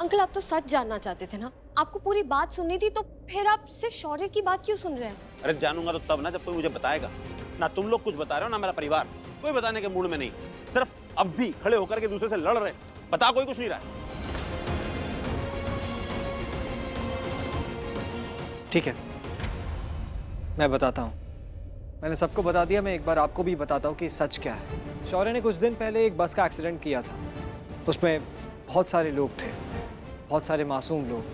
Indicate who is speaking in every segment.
Speaker 1: Uncle आप तो सच जानना चाहते थे ना, आपको पूरी बात सुननी थी, तो फिर आप सिर्फ शौर्य की बात क्यों सुन रहे हैं?
Speaker 2: अरे जानूंगा तो तब ना, जब कोई मुझे बताएगा। ना तुम लोग कुछ बता रहे हो ना मेरा परिवार, कोई बताने के मूड में नहीं। सिर्फ अब भी खड़े होकर के दूसरे से लड़ रहे, बता कोई कुछ नहीं रहा है।
Speaker 3: ठीक है, मैं बताता हूँ। मैंने सबको बता दिया, मैं एक बार आपको भी बताता हूँ कि सच क्या है। शौर्य ने कुछ दिन पहले एक बस का एक्सीडेंट किया था। उसमें बहुत सारे लोग थे, बहुत सारे मासूम लोग,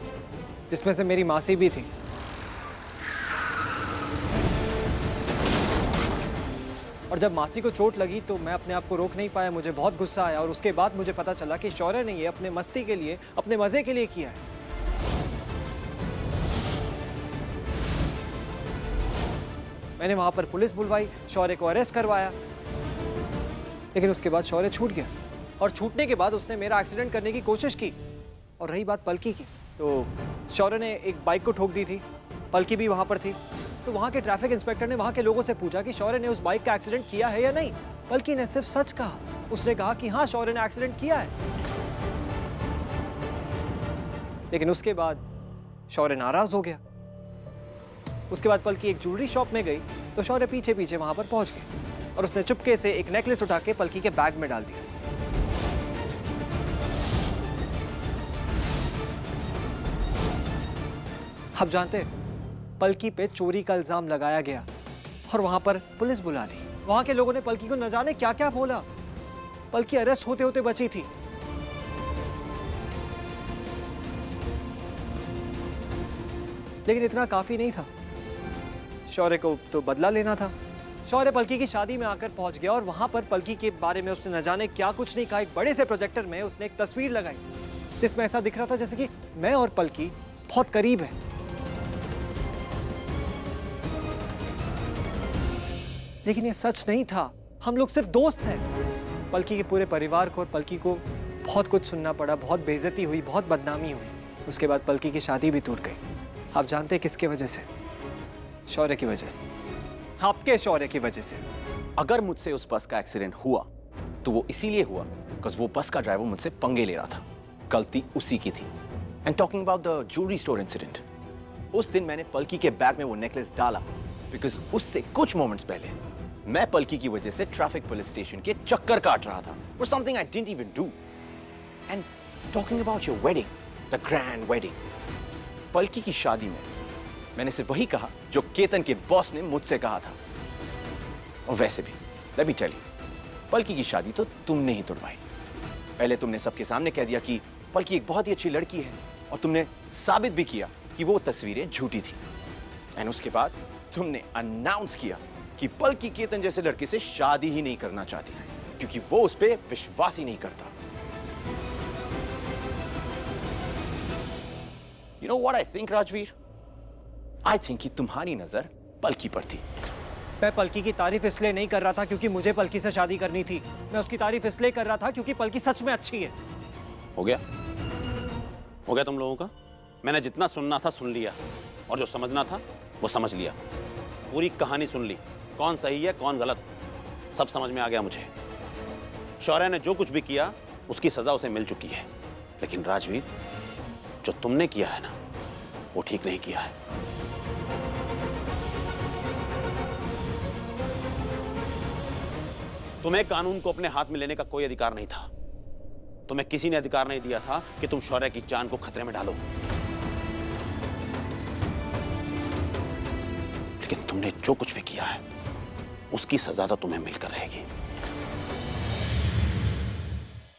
Speaker 3: जिसमें से मेरी मासी भी थी। और जब मासी को चोट लगी तो मैं अपने आप को रोक नहीं पाया, मुझे बहुत गुस्सा आया। और उसके बाद मुझे पता चला कि शौर्य ने ये अपने मस्ती के लिए, अपने मजे के लिए किया है। मैंने वहां पर पुलिस बुलवाई, शौर्य को अरेस्ट करवाया, लेकिन उसके बाद शौर्य छूट गया। और छूटने के बाद उसने मेरा एक्सीडेंट करने की कोशिश की। और रही बात पलकी की, तो शौर्य ने एक बाइक को ठोक दी थी, पलकी भी वहां पर थी। तो वहां के ट्रैफिक इंस्पेक्टर ने वहां के लोगों से पूछा कि शौर्य ने उस बाइक का एक्सीडेंट किया है या नहीं। पलकी ने सिर्फ सच कहा, उसने कहा कि हाँ शौर्य ने एक्सीडेंट किया है। लेकिन उसके बाद शौर्य नाराज हो गया। उसके बाद पलकी एक ज्वेलरी शॉप में गई तो शौर्य पीछे पीछे वहां पर पहुंच गया और उसने चुपके से एक नेकलेस उठा के पलकी के बैग में डाल दिया। आप जानते हैं, पलकी पे चोरी का इल्जाम लगाया गया और वहां पर पुलिस बुला ली। वहां के लोगों ने पलकी को न जाने क्या क्या बोला। पलकी अरेस्ट होते होते बची थी। लेकिन इतना काफी नहीं था, शौर्य को तो बदला लेना था। शौर्य पलकी की शादी में आकर पहुंच गया और वहां पर पलकी के बारे में उसने न जाने क्या कुछ नहीं कहा। एक बड़े से प्रोजेक्टर में उसने एक तस्वीर लगाई जिसमें ऐसा दिख रहा था जैसे कि मैं और पलकी बहुत करीब है। लेकिन ये सच नहीं था, हम लोग सिर्फ दोस्त हैं। पलकी के पूरे परिवार को और पलकी को बहुत कुछ सुनना पड़ा, बहुत बेइज्जती हुई, बहुत बदनामी हुई। उसके बाद पलकी की शादी भी टूट गई। आप जानते हैं किसके वजह से? शौर्य की वजह से, आपके शौर्य की वजह से।
Speaker 2: अगर मुझसे उस बस का एक्सीडेंट हुआ तो वो इसीलिए हुआ बिकॉज वो बस का ड्राइवर मुझसे पंगे ले रहा था। गलती उसी की थी। And talking about the jewellery store incident, उस दिन मैंने पलकी के बैग में वो नेकलेस डाला बिकॉज उससे कुछ मोमेंट्स पहले मैं पलकी की वजह से ट्रैफिक पुलिस स्टेशन के चक्कर काट रहा था for something I didn't even do. And talking about your wedding, the grand wedding, Palki की शादी में मैंने सिर्फ वही कहा जो केतन के बॉस ने मुझसे कहा था। और वैसे भी लेट मी टेल यू, पलकी की शादी तो तुमने ही तोड़वाई। पहले तुमने सबके सामने कह दिया कि पलकी एक बहुत ही अच्छी लड़की है और तुमने साबित भी किया कि वो तस्वीरें झूठी थी। एंड उसके बाद तुमने अनाउंस किया कि पलकी केतन जैसे लड़के से शादी ही नहीं करना चाहती क्योंकि वो उस पर विश्वास ही नहीं करता। You know what I think, Rajveer? I think कि तुम्हारी नजर पलकी पर थी।
Speaker 3: मैं पलकी की तारीफ इसलिए नहीं कर रहा था क्योंकि मुझे पलकी से शादी करनी थी। मैं उसकी तारीफ इसलिए कर रहा था क्योंकि पलकी सच में अच्छी है।
Speaker 2: हो गया तुम लोगों का। मैंने जितना सुनना था सुन लिया और जो समझना था वो समझ लिया। पूरी कहानी सुन ली, कौन सही है कौन गलत, सब समझ में आ गया मुझे। शौर्य ने जो कुछ भी किया उसकी सजा उसे मिल चुकी है। लेकिन राजवीर, जो तुमने किया है ना, वो ठीक नहीं किया है। तुम्हें कानून को अपने हाथ में लेने का कोई अधिकार नहीं था। तुम्हें किसी ने अधिकार नहीं दिया था कि तुम शौर्य की जान को खतरे में डालो। लेकिन तुमने जो कुछ भी किया है उसकी सजा तो तुम्हें मिलकर रहेगी।